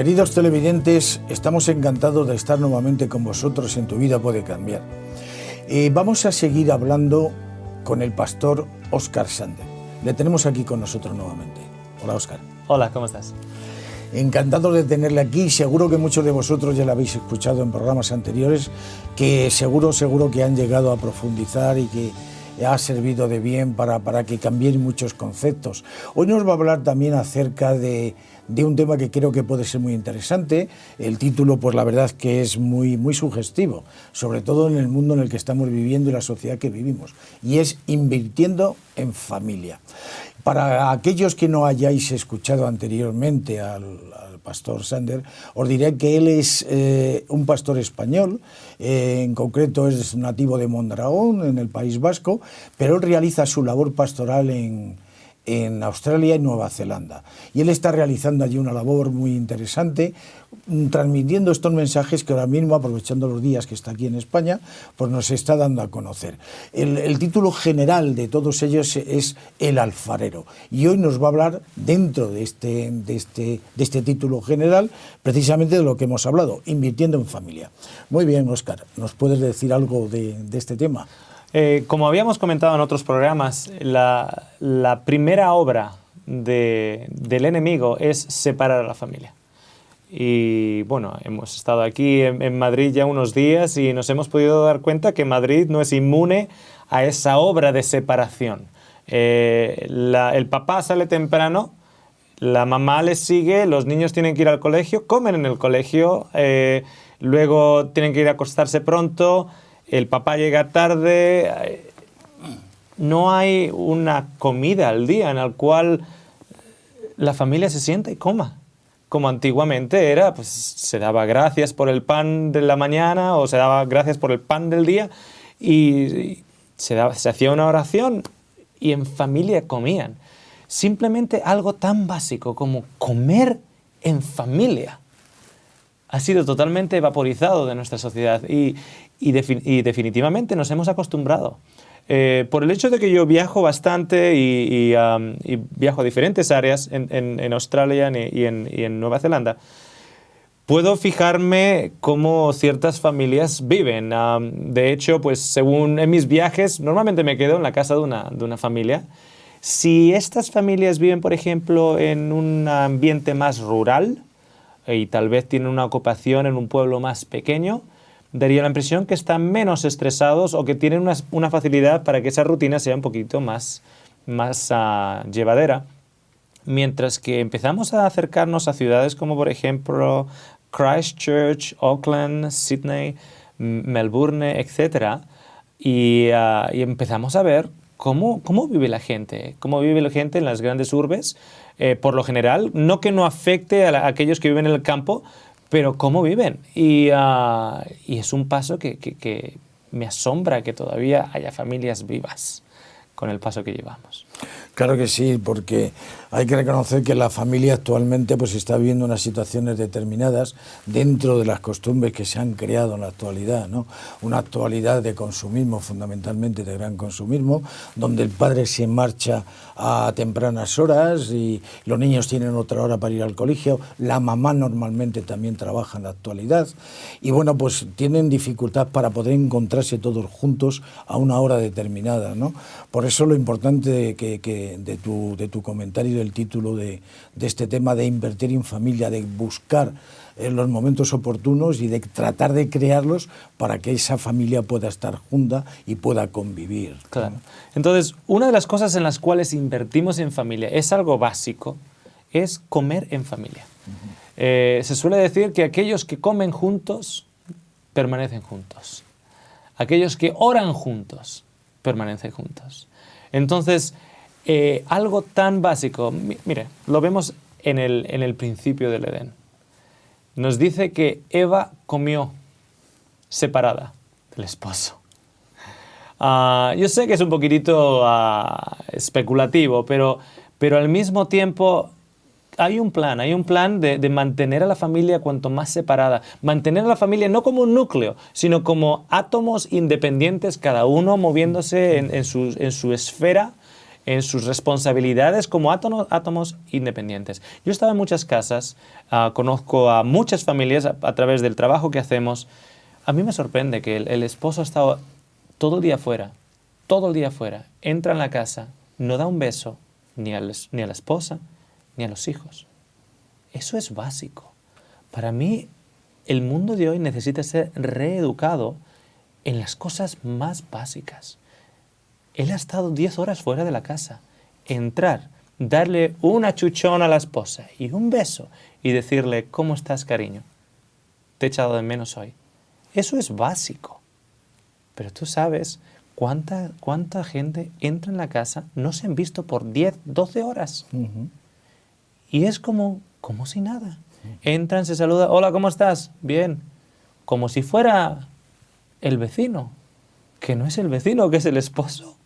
Queridos televidentes, estamos encantados de estar nuevamente con vosotros en Tu Vida Puede Cambiar. Vamos a seguir hablando con el pastor Óscar Sander. Le tenemos aquí con nosotros nuevamente. Hola, Óscar. Hola, ¿cómo estás? Encantado de tenerle aquí. Seguro que muchos de vosotros ya lo habéis escuchado en programas anteriores, que seguro que han llegado a profundizar y que ha servido de bien para que cambien muchos conceptos. Hoy nos va a hablar también acerca de un tema que creo que puede ser muy interesante. El título, pues la verdad es que es muy sugestivo, sobre todo en el mundo en el que estamos viviendo y la sociedad que vivimos, y es invirtiendo en familia. Para aquellos que no hayáis escuchado anteriormente al pastor Sander, os diré que él es un pastor español, en concreto es nativo de Mondragón, en el País Vasco, pero él realiza su labor pastoral en Australia y Nueva Zelanda. Y él está realizando allí una labor muy interesante, transmitiendo estos mensajes que ahora mismo, aprovechando los días que está aquí en España, pues nos está dando a conocer. El título general de todos ellos es El Alfarero. Y hoy nos va a hablar, dentro de este título general, precisamente de lo que hemos hablado, invirtiendo en familia. Muy bien, Óscar, ¿nos puedes decir algo de este tema? Como habíamos comentado en otros programas, la primera obra del enemigo es separar a la familia. Y bueno, hemos estado aquí en Madrid ya unos días y nos hemos podido dar cuenta que Madrid no es inmune a esa obra de separación. El papá sale temprano, la mamá les sigue, los niños tienen que ir al colegio, comen en el colegio, luego tienen que ir a acostarse pronto. El papá llega tarde, no hay una comida al día en la cual la familia se sienta y coma. Como antiguamente era, pues se daba gracias por el pan de la mañana o se daba gracias por el pan del día y se hacía una oración y en familia comían. Simplemente algo tan básico como comer en familia ha sido totalmente vaporizado de nuestra sociedad y definitivamente nos hemos acostumbrado. Por el hecho de que yo viajo bastante y viajo a diferentes áreas en Australia y en Nueva Zelanda, puedo fijarme cómo ciertas familias viven. De hecho, pues según en mis viajes, normalmente me quedo en la casa de una familia. Si estas familias viven, por ejemplo, en un ambiente más rural, y tal vez tienen una ocupación en un pueblo más pequeño, daría la impresión que están menos estresados o que tienen una facilidad para que esa rutina sea un poquito más llevadera. Mientras que empezamos a acercarnos a ciudades como, por ejemplo, Christchurch, Auckland, Sydney, Melbourne, etc. Y empezamos a ver cómo vive la gente en las grandes urbes. Por lo general, no que no afecte a aquellos que viven en el campo, pero cómo viven. Y es un paso que me asombra que todavía haya familias vivas con el paso que llevamos. Claro que sí, porque hay que reconocer que la familia actualmente pues está viviendo unas situaciones determinadas dentro de las costumbres que se han creado en la actualidad, ¿no? Una actualidad de consumismo, fundamentalmente de gran consumismo, donde el padre se marcha a tempranas horas y los niños tienen otra hora para ir al colegio, la mamá normalmente también trabaja en la actualidad y bueno, pues tienen dificultad para poder encontrarse todos juntos a una hora determinada, ¿no? Por eso lo importante de tu comentario y del título de este tema de invertir en familia, de buscar los momentos oportunos y de tratar de crearlos para que esa familia pueda estar junta y pueda convivir. Claro. Entonces, una de las cosas en las cuales invertimos en familia es algo básico, es comer en familia. Se suele decir que aquellos que comen juntos permanecen juntos. Aquellos que oran juntos permanecen juntos. Entonces, algo tan básico, mire, lo vemos en el principio del Edén. Nos dice que Eva comió separada del esposo. Yo sé que es un poquitito especulativo, pero al mismo tiempo hay un plan de mantener a la familia cuanto más separada. Mantener a la familia no como un núcleo, sino como átomos independientes, cada uno moviéndose en su esfera en sus responsabilidades como átomos independientes. Yo he estado en muchas casas, conozco a muchas familias a través del trabajo que hacemos. A mí me sorprende que el esposo ha estado todo el día fuera, entra en la casa, no da un beso ni a la esposa ni a los hijos. Eso es básico. Para mí, el mundo de hoy necesita ser reeducado en las cosas más básicas. Él ha estado 10 horas fuera de la casa. Entrar, darle un achuchón a la esposa y un beso y decirle, ¿cómo estás, cariño? Te he echado de menos hoy. Eso es básico. Pero tú sabes cuánta gente entra en la casa, no se han visto por 10, 12 horas. Y es como si nada. Entran, se saludan, hola, ¿cómo estás? Bien. Como si fuera el vecino, que no es el vecino, que es el esposo.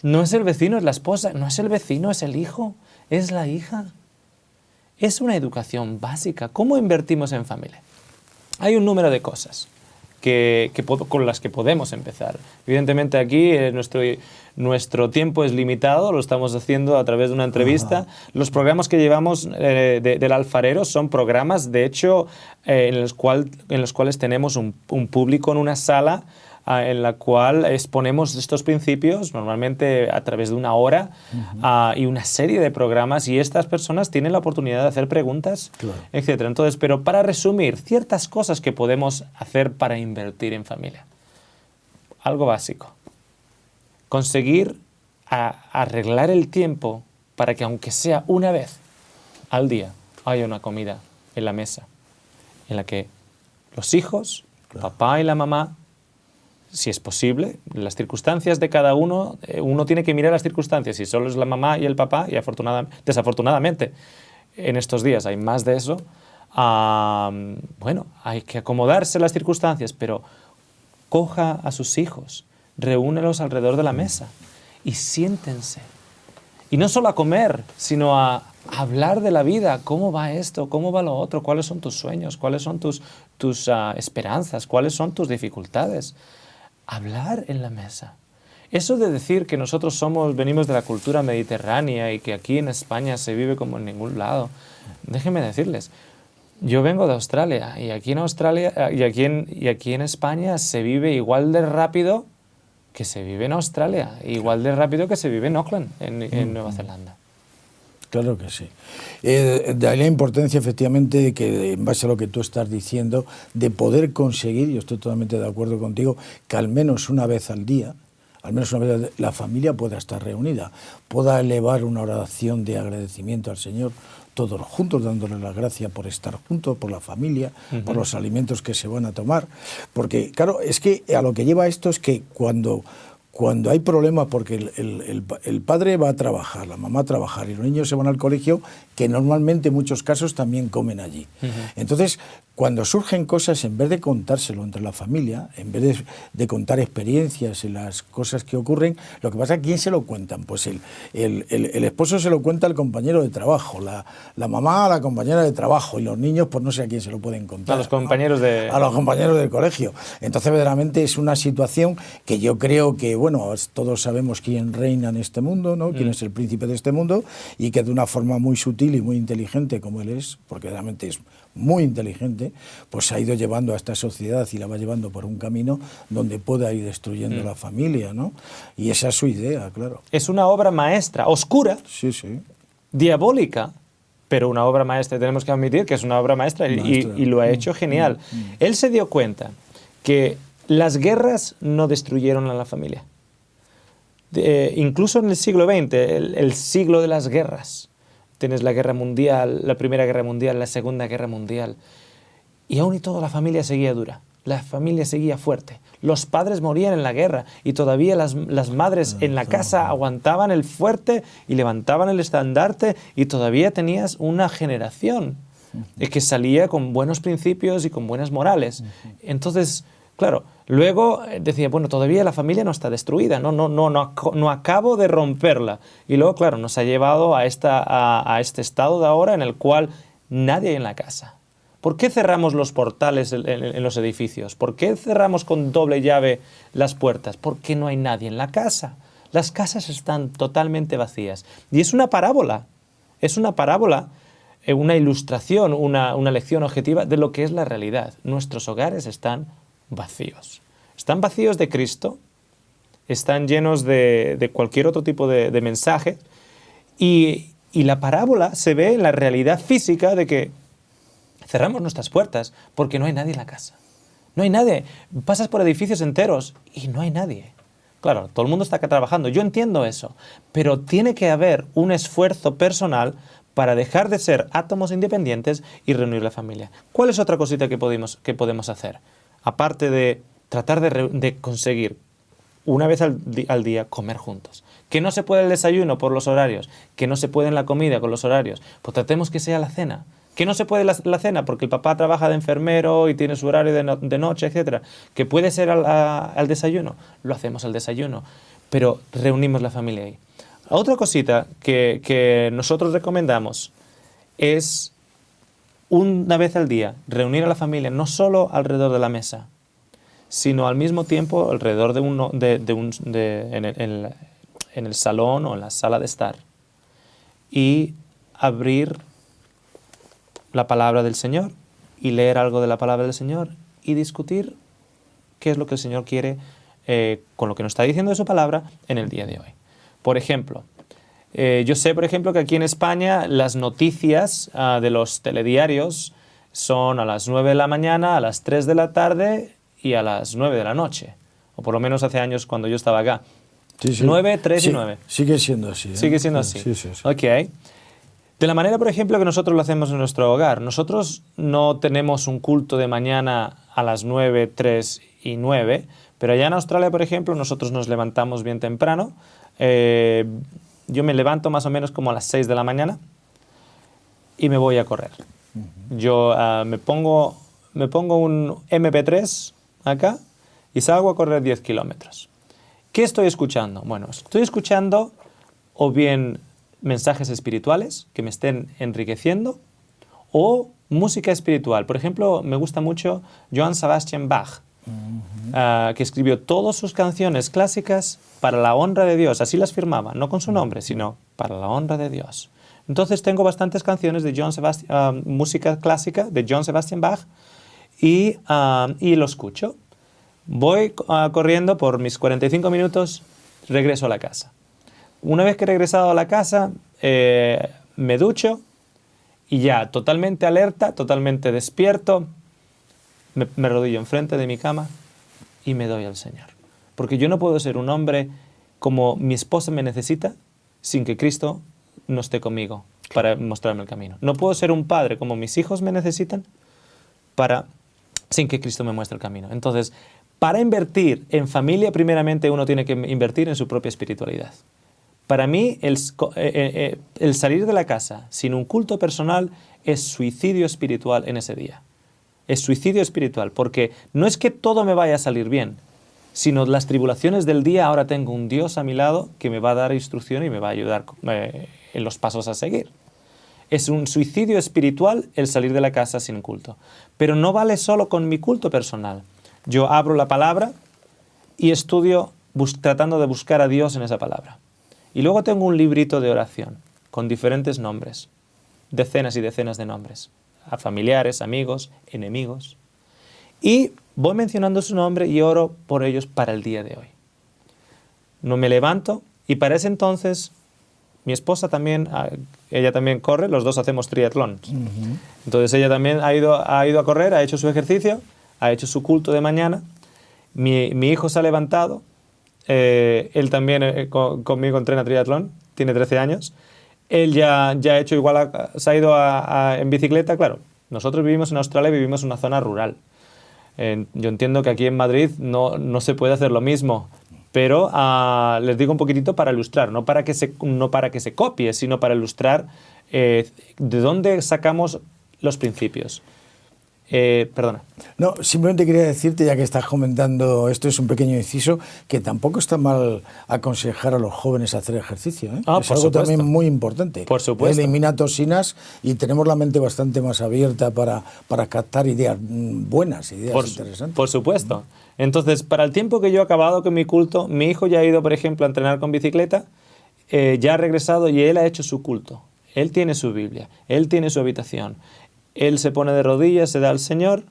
No es el vecino, es la esposa. No es el vecino, es el hijo, es la hija. Es una educación básica. ¿Cómo invertimos en familia? Hay un número de cosas con las que podemos empezar. Evidentemente aquí nuestro tiempo es limitado, lo estamos haciendo a través de una entrevista. Los programas que llevamos del Alfarero son programas, de hecho, en los cuales tenemos un público en una sala en la cual exponemos estos principios, normalmente a través de una hora, y una serie de programas, y estas personas tienen la oportunidad de hacer preguntas, etc. Entonces, pero para resumir, ciertas cosas que podemos hacer para invertir en familia. Algo básico. Conseguir arreglar el tiempo para que, aunque sea una vez al día, haya una comida en la mesa, en la que los hijos, el papá y la mamá, si es posible, las circunstancias de cada uno, uno tiene que mirar las circunstancias. Si solo es la mamá y el papá, y desafortunadamente en estos días hay más de eso, bueno, hay que acomodarse a las circunstancias, pero coja a sus hijos, reúnelos alrededor de la mesa y siéntense. Y no solo a comer, sino a hablar de la vida. ¿Cómo va esto? ¿Cómo va lo otro? ¿Cuáles son tus sueños? ¿Cuáles son tus esperanzas? ¿Cuáles son tus dificultades? Hablar en la mesa. Eso de decir que nosotros venimos de la cultura mediterránea y que aquí en España se vive como en ningún lado, déjenme decirles, yo vengo de Australia y aquí en Australia y aquí en España se vive igual de rápido que se vive en Australia, igual de rápido que se vive en Auckland, en Nueva Zelanda. Claro que sí. De ahí la importancia, efectivamente, de que, en base a lo que tú estás diciendo, de poder conseguir, yo estoy totalmente de acuerdo contigo, que al menos una vez al día, la familia pueda estar reunida, pueda elevar una oración de agradecimiento al Señor, todos juntos, dándole las gracias por estar juntos, por la familia, por los alimentos que se van a tomar. Porque, claro, es que a lo que lleva esto es que cuando hay problemas, porque el padre va a trabajar, la mamá a trabajar y los niños se van al colegio, que normalmente en muchos casos también comen allí. Entonces, cuando surgen cosas, en vez de contárselo entre la familia, en vez de contar experiencias y las cosas que ocurren, lo que pasa es que ¿quién se lo cuentan? Pues el esposo se lo cuenta al compañero de trabajo, la mamá a la compañera de trabajo, y los niños, pues no sé a quién se lo pueden contar. A los compañeros a los compañeros del colegio. Entonces, verdaderamente es una situación que yo creo que, bueno, todos sabemos quién reina en este mundo, ¿no? Quién es el príncipe de este mundo, y que de una forma muy sutil y muy inteligente, como él es, porque realmente es muy inteligente, pues ha ido llevando a esta sociedad y la va llevando por un camino donde pueda ir destruyendo la familia, ¿no? Y esa es su idea, claro. Es una obra maestra, oscura, diabólica, pero una obra maestra. Tenemos que admitir que es una obra maestra y lo ha hecho genial. Él se dio cuenta que las guerras no destruyeron a la familia. Incluso en el siglo XX, el siglo de las guerras. Tienes la guerra mundial, la Primera Guerra Mundial, la Segunda Guerra Mundial. Y aún y todo la familia seguía dura. La familia seguía fuerte. Los padres morían en la guerra y todavía las madres en la casa aguantaban el fuerte y levantaban el estandarte, y todavía tenías una generación que salía con buenos principios y con buenas morales. Entonces, claro, luego decía, bueno, todavía la familia no está destruida, no acabo de romperla. Y luego, claro, nos ha llevado a este estado de ahora en el cual nadie hay en la casa. ¿Por qué cerramos los portales en los edificios? ¿Por qué cerramos con doble llave las puertas? Porque no hay nadie en la casa. Las casas están totalmente vacías. Y es una parábola. Es una parábola, una ilustración, una lección objetiva de lo que es la realidad. Nuestros hogares están vacíos. Están vacíos de Cristo, están llenos de cualquier otro tipo de mensaje. Y la parábola se ve en la realidad física de que cerramos nuestras puertas porque no hay nadie en la casa. No hay nadie. Pasas por edificios enteros y no hay nadie. Claro, todo el mundo está acá trabajando. Yo entiendo eso. Pero tiene que haber un esfuerzo personal para dejar de ser átomos independientes y reunir la familia. ¿Cuál es otra cosita que podemos hacer? Aparte de tratar de conseguir una vez al día comer juntos. Que no se puede el desayuno por los horarios, que no se puede en la comida con los horarios, pues tratemos que sea la cena. Que no se puede la cena porque el papá trabaja de enfermero y tiene su horario de noche, etc. Que puede ser al desayuno, lo hacemos al desayuno, pero reunimos la familia ahí. Otra cosita que nosotros recomendamos es una vez al día reunir a la familia no solo alrededor de la mesa, sino al mismo tiempo alrededor en el salón o en la sala de estar y abrir la palabra del Señor y leer algo de la palabra del Señor y discutir qué es lo que el Señor quiere con lo que nos está diciendo de su palabra en el día de hoy. Por ejemplo, yo sé, por ejemplo, que aquí en España las noticias de los telediarios son a las 9 de la mañana, a las 3 de la tarde y a las 9 de la noche. O por lo menos hace años cuando yo estaba acá. Sí, sí. 9, 3 y 9. Sigue siendo así. Sigue siendo así. Sí, sí, sí. Ok. De la manera, por ejemplo, que nosotros lo hacemos en nuestro hogar. Nosotros no tenemos un culto de mañana a las 9, 3 y 9, pero allá en Australia, por ejemplo, nosotros nos levantamos bien temprano. Yo me levanto más o menos como a las 6 de la mañana y me voy a correr. Yo me pongo un MP3 acá y salgo a correr 10 kilómetros. ¿Qué estoy escuchando? Bueno, estoy escuchando o bien mensajes espirituales que me estén enriqueciendo o música espiritual. Por ejemplo, me gusta mucho Johann Sebastian Bach, que escribió todas sus canciones clásicas para la honra de Dios. Así las firmaba, no con su nombre, sino para la honra de Dios. Entonces tengo bastantes canciones de música clásica de Johann Sebastian Bach y lo escucho. Voy corriendo por mis 45 minutos, regreso a la casa. Una vez que he regresado a la casa, me ducho y ya totalmente alerta, totalmente despierto, me arrodillo enfrente de mi cama y me doy al Señor. Porque yo no puedo ser un hombre como mi esposa me necesita sin que Cristo no esté conmigo para mostrarme el camino. No puedo ser un padre como mis hijos me necesitan sin que Cristo me muestre el camino. Entonces, para invertir en familia, primeramente uno tiene que invertir en su propia espiritualidad. Para mí, el salir de la casa sin un culto personal es suicidio espiritual en ese día. Es suicidio espiritual, porque no es que todo me vaya a salir bien, sino las tribulaciones del día, ahora tengo un Dios a mi lado que me va a dar instrucción y me va a ayudar en los pasos a seguir. Es un suicidio espiritual el salir de la casa sin culto. Pero no vale solo con mi culto personal. Yo abro la palabra y estudio tratando de buscar a Dios en esa palabra. Y luego tengo un librito de oración con diferentes nombres, decenas y decenas de nombres, a familiares, amigos, enemigos. Y voy mencionando su nombre y oro por ellos para el día de hoy. No me levanto y para ese entonces mi esposa también, ella también corre, los dos hacemos triatlón. Entonces ella también ha ido a correr, ha hecho su ejercicio, ha hecho su culto de mañana. Mi hijo se ha levantado. Él también conmigo entrena triatlón, tiene 13 años. Él ya ha hecho igual, se ha ido en bicicleta. Claro, nosotros vivimos en Australia, vivimos en una zona rural. Yo entiendo que aquí en Madrid no se puede hacer lo mismo, pero les digo un poquitito para ilustrar, no para que se copie, sino para ilustrar de dónde sacamos los principios. Perdona. No, simplemente quería decirte, ya que estás comentando, esto es un pequeño inciso, que tampoco está mal aconsejar a los jóvenes a hacer ejercicio, ¿eh? Ah, Es por algo supuesto. también muy importante. Por supuesto. Elimina toxinas y tenemos la mente bastante más abierta para captar ideas buenas, ideas interesantes. Por supuesto. Entonces, para el tiempo que yo he acabado con mi culto, mi hijo ya ha ido, por ejemplo, a entrenar con bicicleta, ya ha regresado y él ha hecho su culto. Él tiene su Biblia, él tiene su habitación. Él se pone de rodillas, se da al Señor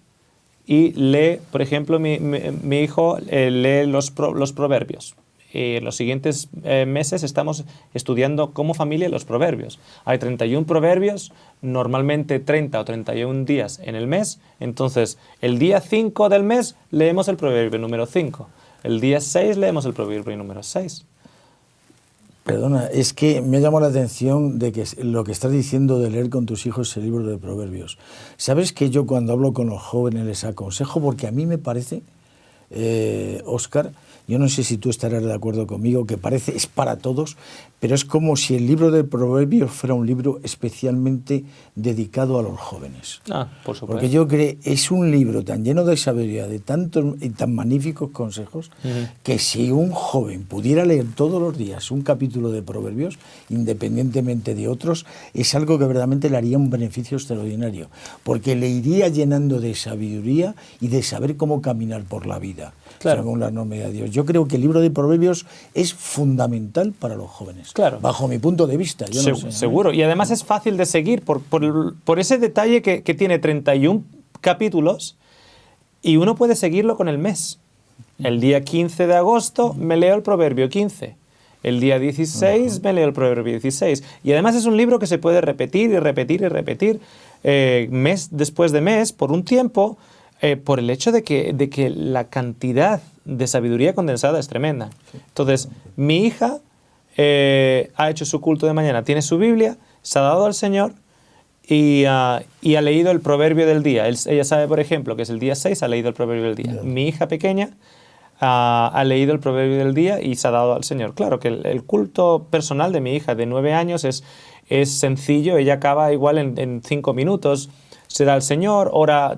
y lee, por ejemplo, mi hijo lee los proverbios. En los siguientes meses estamos estudiando como familia los proverbios. Hay 31 proverbios, normalmente 30 o 31 días en el mes. Entonces, el día 5 del mes leemos el proverbio número 5. El día 6 leemos el proverbio número 6. Perdona, es que me ha llamado la atención de que lo que estás diciendo de leer con tus hijos el libro de Proverbios. ¿Sabes que yo cuando hablo con los jóvenes les aconsejo? Porque a mí me parece, Óscar, yo no sé si tú estarás de acuerdo conmigo, que parece, es para todos, pero es como si el libro de Proverbios fuera un libro especialmente dedicado a los jóvenes. Ah, por supuesto. Porque yo creo es un libro tan lleno de sabiduría, de tantos y tan magníficos consejos, que si un joven pudiera leer todos los días un capítulo de Proverbios, independientemente de otros, es algo que verdaderamente le haría un beneficio extraordinario, porque le iría llenando de sabiduría y de saber cómo caminar por la vida, claro, según la norma de Dios. Yo creo que el libro de Proverbios es fundamental para los jóvenes, claro, bajo mi punto de vista. Yo no sé, seguro, y además es fácil de seguir por ese detalle que tiene 31 capítulos y uno puede seguirlo con el mes. El día 15 de agosto me leo el proverbio 15. El día 16 me leo el proverbio 16. Y además es un libro que se puede repetir y repetir y repetir mes después de mes por un tiempo, por el hecho de que la cantidad de sabiduría condensada es tremenda. Entonces, mi hija ha hecho su culto de mañana, tiene su Biblia, se ha dado al Señor y ha leído el proverbio del día. Ella sabe, por ejemplo, que es el día 6, ha leído el proverbio del día. Mi hija pequeña ha leído el proverbio del día y se ha dado al Señor. Claro que el culto personal de mi hija de 9 años es sencillo, ella acaba igual en 5 minutos, se da al Señor,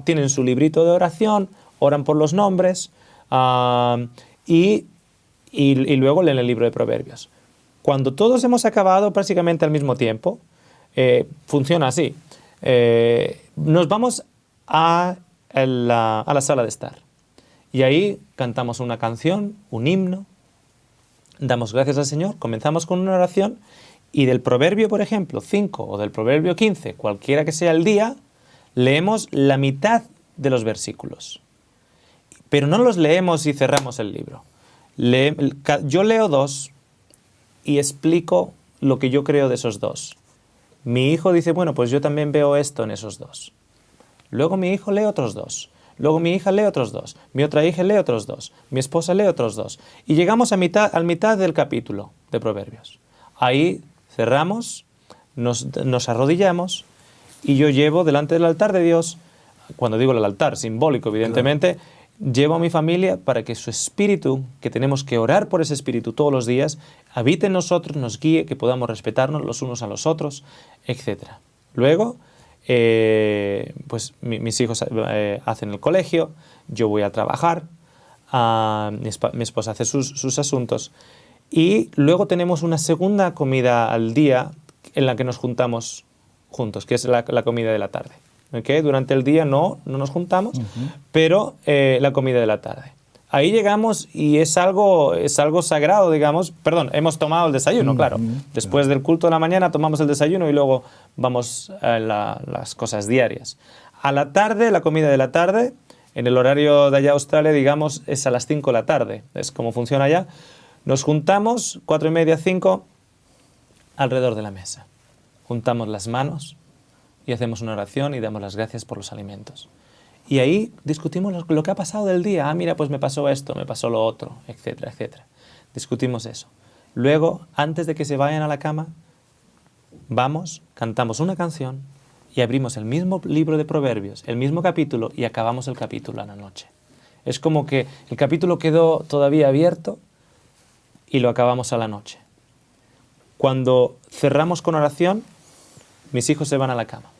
tienen su librito de oración, oran por los nombres y luego leen el libro de proverbios. Cuando todos hemos acabado prácticamente al mismo tiempo, funciona así. Nos vamos a la sala de estar. Y ahí cantamos una canción, un himno, damos gracias al Señor, comenzamos con una oración y del proverbio, por ejemplo, 5 o del proverbio 15, cualquiera que sea el día, leemos la mitad de los versículos. Pero no los leemos y cerramos el libro. Yo leo 2 y explico lo que yo creo de esos 2. Mi hijo dice, bueno, pues yo también veo esto en esos 2. Luego mi hijo lee otros 2. Luego mi hija lee otros 2. Mi otra hija lee otros 2. Mi esposa lee otros 2. Y llegamos a mitad del capítulo de Proverbios. Ahí cerramos, nos arrodillamos y yo llevo delante del altar de Dios, cuando digo el altar, simbólico evidentemente, claro, llevo a mi familia para que su espíritu, que tenemos que orar por ese espíritu todos los días, habite en nosotros, nos guíe, que podamos respetarnos los unos a los otros, etc. Luego, pues mis hijos hacen el colegio, yo voy a trabajar, mi esposa hace sus asuntos y luego tenemos una segunda comida al día en la que nos juntamos juntos, que es la comida de la tarde. ¿Okay? Durante el día no nos juntamos, pero la comida de la tarde. Ahí llegamos y es algo sagrado, digamos. Perdón, hemos tomado el desayuno, claro. Después del culto de la mañana tomamos el desayuno y luego vamos a las cosas diarias. A la tarde, la comida de la tarde, en el horario de allá Australia, digamos, es a las 5 de la tarde. Es como funciona allá. Nos juntamos, 4:30, 5, alrededor de la mesa. Juntamos las manos y hacemos una oración y damos las gracias por los alimentos. Y ahí discutimos lo que ha pasado del día. Mira, pues me pasó esto, me pasó lo otro, etcétera, etcétera. Discutimos eso. Luego, antes de que se vayan a la cama, vamos, cantamos una canción y abrimos el mismo libro de Proverbios, el mismo capítulo, y acabamos el capítulo a la noche. Es como que el capítulo quedó todavía abierto y lo acabamos a la noche. Cuando cerramos con oración, mis hijos se van a la cama.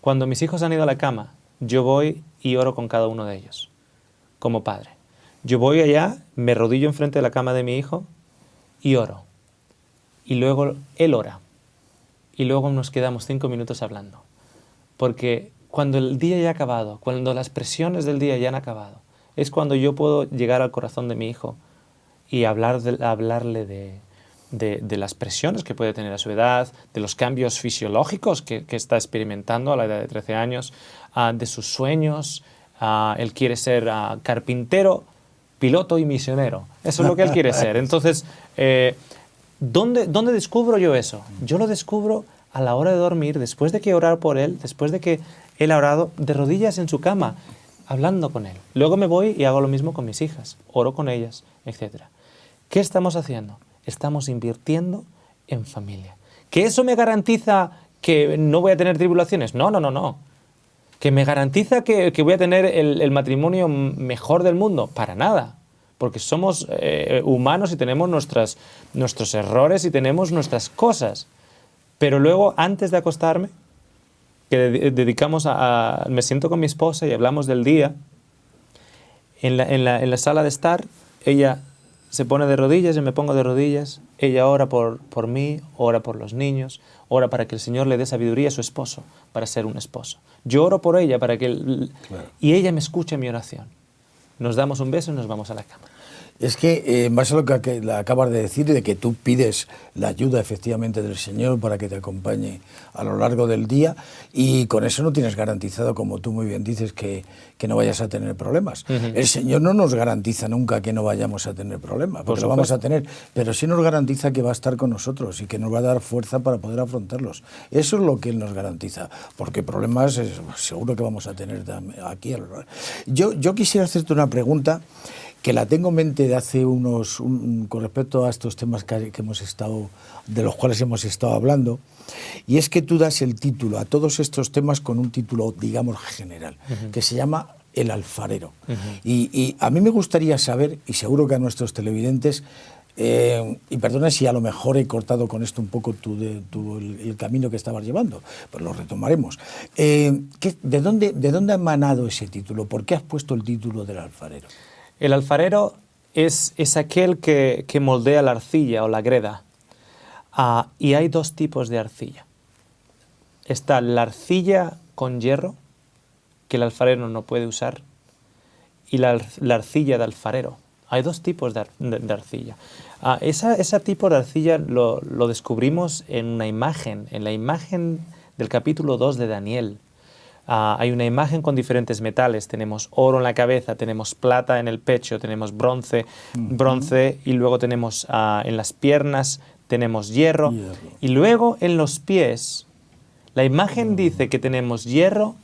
Cuando mis hijos han ido a la cama, yo voy y oro con cada uno de ellos, como padre. Yo voy allá, me arrodillo enfrente de la cama de mi hijo y oro. Y luego él ora. Y luego nos quedamos 5 minutos hablando. Porque cuando el día ya ha acabado, cuando las presiones del día ya han acabado, es cuando yo puedo llegar al corazón de mi hijo y hablarle de las presiones que puede tener a su edad, de los cambios fisiológicos que está experimentando a la edad de 13 años, de sus sueños. Él quiere ser carpintero, piloto y misionero. Eso es lo que él quiere ser. Entonces, ¿dónde descubro yo eso? Yo lo descubro a la hora de dormir, después de que orar por él, después de que él ha orado, de rodillas en su cama, hablando con él. Luego me voy y hago lo mismo con mis hijas, oro con ellas, etc. ¿Qué estamos haciendo? Estamos invirtiendo en familia. ¿Que eso me garantiza que no voy a tener tribulaciones? No, no, no, no. ¿Que me garantiza que voy a tener el matrimonio mejor del mundo? Para nada. Porque somos humanos y tenemos nuestros errores y tenemos nuestras cosas. Pero luego, antes de acostarme, que dedicamos me siento con mi esposa y hablamos del día, en la sala de estar, ella se pone de rodillas, yo me pongo de rodillas, ella ora por mí, ora por los niños, ora para que el Señor le dé sabiduría a su esposo para ser un esposo. Yo oro por ella para que Claro. y ella me escuche mi oración. Nos damos un beso y nos vamos a la cama. Es que, en base a lo que acabas de decir, de que tú pides la ayuda efectivamente del Señor para que te acompañe a lo largo del día, y con eso no tienes garantizado, como tú muy bien dices, que no vayas a tener problemas. El Señor no nos garantiza nunca que no vayamos a tener problemas, porque lo vamos a tener, pero sí nos garantiza que va a estar con nosotros y que nos va a dar fuerza para poder afrontarlos. Eso es lo que Él nos garantiza, porque problemas seguro que vamos a tener aquí. Yo quisiera hacerte una pregunta que la tengo en mente de hace con respecto a estos temas que hemos estado, de los cuales hemos estado hablando, y es que tú das el título a todos estos temas con un título, digamos, general, que se llama El alfarero. Y a mí me gustaría saber, y seguro que a nuestros televidentes, y perdona si a lo mejor he cortado con esto un poco el camino que estabas llevando, pues lo retomaremos. ¿De dónde ha emanado ese título? ¿Por qué has puesto el título del alfarero? El alfarero es aquel que moldea la arcilla o la greda. Y hay 2 tipos de arcilla. Está la arcilla con hierro, que el alfarero no puede usar, y la arcilla de alfarero. Hay 2 tipos de arcilla. Ese tipo de arcilla lo descubrimos en la imagen del capítulo 2 de Daniel. Hay una imagen con diferentes metales. Tenemos oro en la cabeza, tenemos plata en el pecho, tenemos bronce, y luego tenemos en las piernas tenemos hierro. Y luego en los pies, la imagen dice que tenemos hierro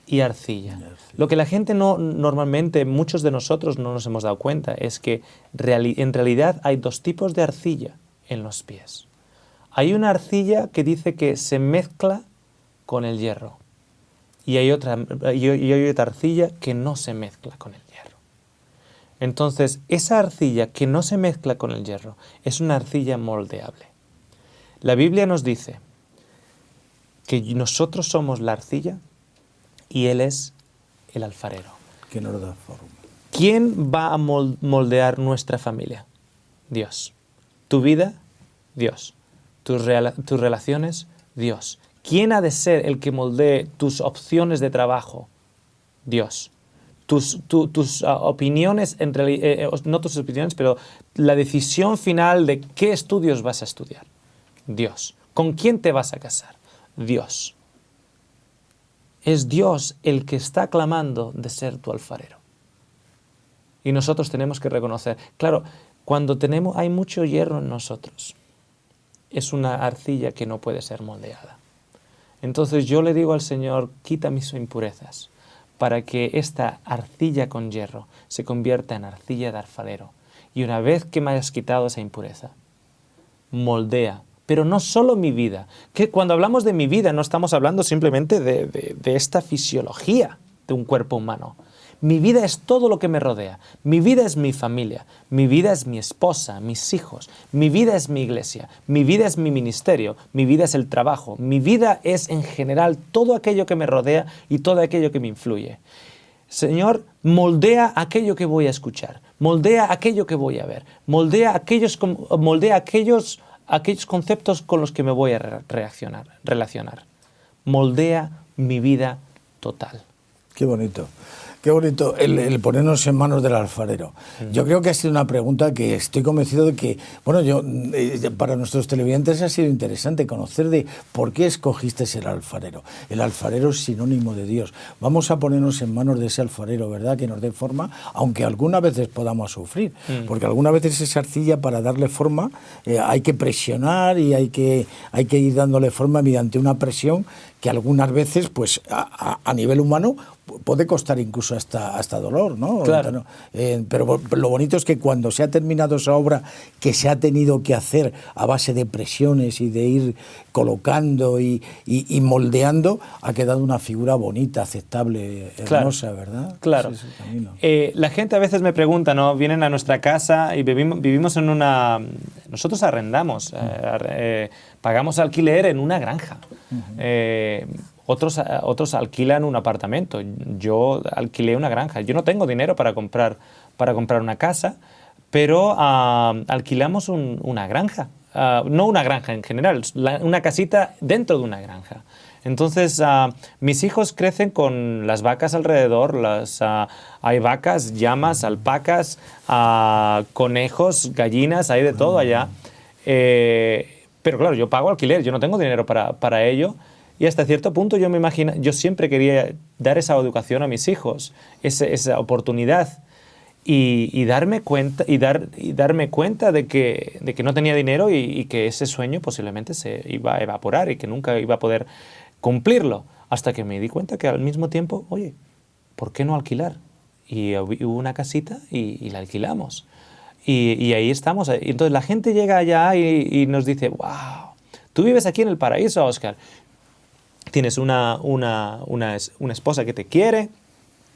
y arcilla. Lo que la gente normalmente, muchos de nosotros no nos hemos dado cuenta, es que en realidad hay 2 tipos de arcilla en los pies. Hay una arcilla que dice que se mezcla con el hierro. Y hay otra arcilla que no se mezcla con el hierro. Entonces, esa arcilla que no se mezcla con el hierro es una arcilla moldeable. La Biblia nos dice que nosotros somos la arcilla y Él es el alfarero. Que nos da forma. ¿Quién va a moldear nuestra familia? Dios. ¿Tu vida? Dios. ¿Tus relaciones? Dios. ¿Quién ha de ser el que moldee tus opciones de trabajo? Dios. Tus opiniones, no tus opiniones, pero la decisión final de qué estudios vas a estudiar. Dios. ¿Con quién te vas a casar? Dios. Es Dios el que está clamando de ser tu alfarero. Y nosotros tenemos que reconocer, claro, cuando hay mucho hierro en nosotros, es una arcilla que no puede ser moldeada. Entonces yo le digo al Señor, quita mis impurezas, para que esta arcilla con hierro se convierta en arcilla de alfarero. Y una vez que me hayas quitado esa impureza, moldea. Pero no solo mi vida, que cuando hablamos de mi vida no estamos hablando simplemente de esta fisiología de un cuerpo humano. Mi vida es todo lo que me rodea. Mi vida es mi familia. Mi vida es mi esposa, mis hijos. Mi vida es mi iglesia. Mi vida es mi ministerio. Mi vida es el trabajo. Mi vida es en general todo aquello que me rodea y todo aquello que me influye. Señor, moldea aquello que voy a escuchar, moldea aquello que voy a ver, moldea aquellos conceptos con los que me voy a relacionar. Moldea mi vida total. Qué bonito. Qué bonito el ponernos en manos del alfarero. Yo creo que ha sido una pregunta que estoy convencido de que, bueno, para nuestros televidentes ha sido interesante conocer de por qué escogiste ser alfarero. El alfarero es sinónimo de Dios. Vamos a ponernos en manos de ese alfarero, ¿verdad? Que nos dé forma, aunque algunas veces podamos sufrir, porque algunas veces esa arcilla, para darle forma, hay que presionar y hay que ir dándole forma mediante una presión que algunas veces, pues a nivel humano, puede costar incluso hasta dolor, ¿no? Claro. Pero lo bonito es que cuando se ha terminado esa obra que se ha tenido que hacer a base de presiones y de ir colocando y moldeando, ha quedado una figura bonita, aceptable, hermosa, claro. ¿verdad? Claro. La gente a veces me pregunta, ¿no? Vienen a nuestra casa y vivimos en una... Nosotros arrendamos, pagamos alquiler en una granja. Otros alquilan un apartamento. Yo alquilé una granja. Yo no tengo dinero para comprar una casa, pero alquilamos una granja. No una granja en general, una casita dentro de una granja. Entonces, mis hijos crecen con las vacas alrededor. Hay vacas, llamas, alpacas, conejos, gallinas, hay de todo allá. Pero claro, yo pago alquiler, yo no tengo dinero para ello. Y hasta cierto punto yo siempre quería dar esa educación a mis hijos, esa oportunidad, y darme cuenta de que no tenía dinero y que ese sueño posiblemente se iba a evaporar y que nunca iba a poder cumplirlo, hasta que me di cuenta que al mismo tiempo, oye, ¿por qué no alquilar? Y hubo una casita y la alquilamos. Y ahí estamos. Entonces la gente llega allá y nos dice, wow, tú vives aquí en el paraíso, Óscar. Tienes una esposa que te quiere,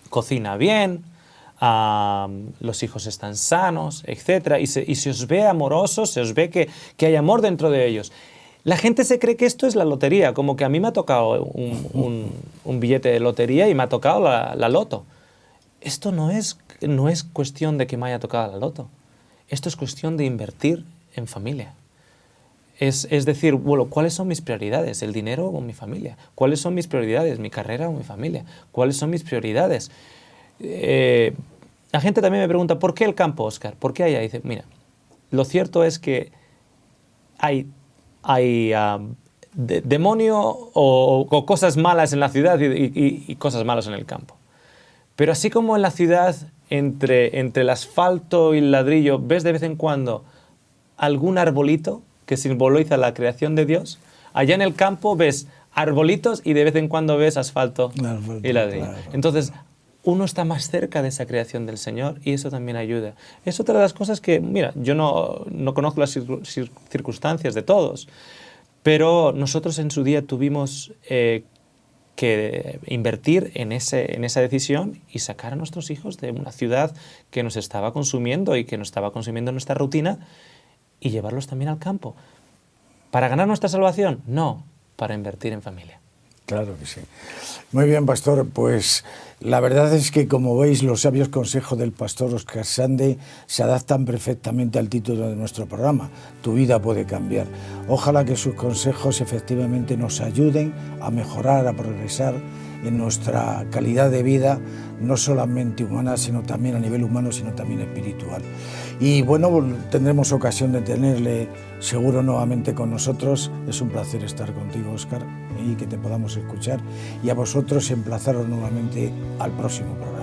cocina bien, los hijos están sanos, etc. Y se os ve amorosos, se os ve que hay amor dentro de ellos. La gente se cree que esto es la lotería, como que a mí me ha tocado un billete de lotería y me ha tocado la loto. Esto no es cuestión de que me haya tocado la loto. Esto es cuestión de invertir en familia. Es decir, bueno, ¿cuáles son mis prioridades? ¿El dinero o mi familia? ¿Cuáles son mis prioridades? ¿Mi carrera o mi familia? ¿Cuáles son mis prioridades? La gente también me pregunta, ¿por qué el campo, Óscar? ¿Por qué allá? Y dice, mira, lo cierto es que hay demonio o cosas malas en la ciudad y cosas malas en el campo. Pero así como en la ciudad, entre el asfalto y el ladrillo, ves de vez en cuando algún arbolito que simboliza la creación de Dios, allá en el campo ves arbolitos y de vez en cuando ves asfalto y ladrillo. Claro. Entonces, uno está más cerca de esa creación del Señor y eso también ayuda. Es otra de las cosas que, mira, yo no conozco las circunstancias de todos, pero nosotros en su día tuvimos que invertir en esa decisión y sacar a nuestros hijos de una ciudad que nos estaba consumiendo y que nos estaba consumiendo nuestra rutina y llevarlos también al campo. ¿Para ganar nuestra salvación? No, para invertir en familia. Claro que sí. Muy bien, pastor. Pues la verdad es que, como veis, los sabios consejos del pastor Óscar Sande se adaptan perfectamente al título de nuestro programa, Tu vida puede cambiar. Ojalá que sus consejos efectivamente nos ayuden a mejorar, a progresar en nuestra calidad de vida, no solamente humana, sino también a nivel humano, sino también espiritual. Y bueno, tendremos ocasión de tenerle seguro nuevamente con nosotros. Es un placer estar contigo, Óscar, y que te podamos escuchar. Y a vosotros emplazaros nuevamente al próximo programa.